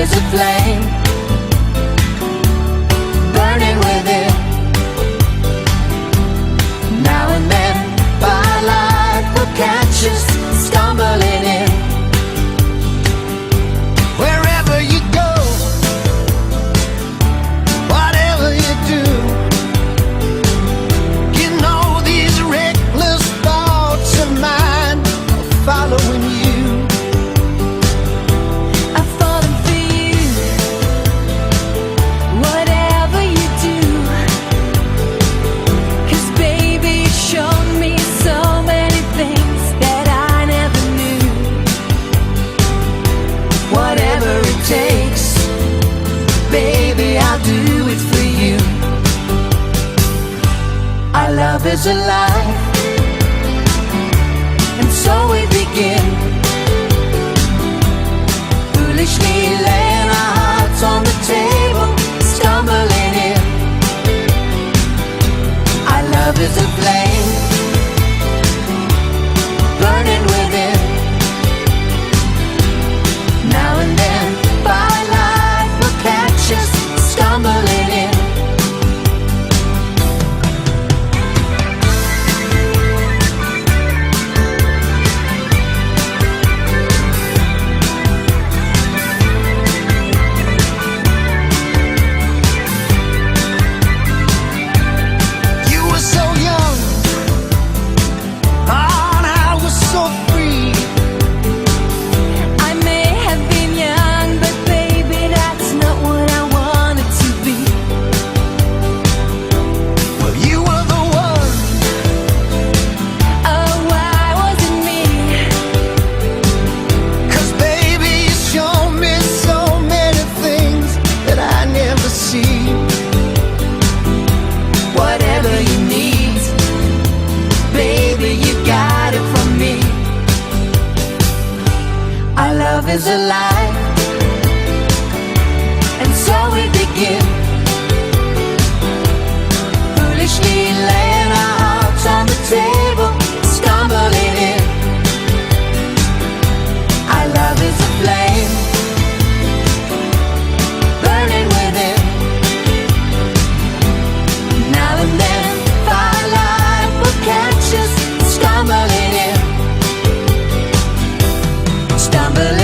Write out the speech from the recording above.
is a flame burning within. Now and then firelight will catch us stumbling in. Wherever you go, whatever you do, you know these reckless thoughts of mine are following you. I've fallen for you, whatever you do. 'Cause baby, you showed me so many things that I never knew. Whatever it takes, baby, I'll do it for you. Our love is alive, and so we begin, foolishly laying our hearts on the table, stumbling in. Our love is a flame burning within. Now and then firelight will catch us stumbling in. You were so young, and I was so free. I may have been young, but baby, that's not what I wanted to be. Well, you were the one. Oh, why wasn't me? 'Cause baby, you showed me so many things that I never see. Whatever you need, baby, you got it from me. Our love is alive, and so we begin, foolishly laying our hearts on the table, stumbling in. Our love is a flame burning within. Now and then firelight will catch us stumbling in, stumbling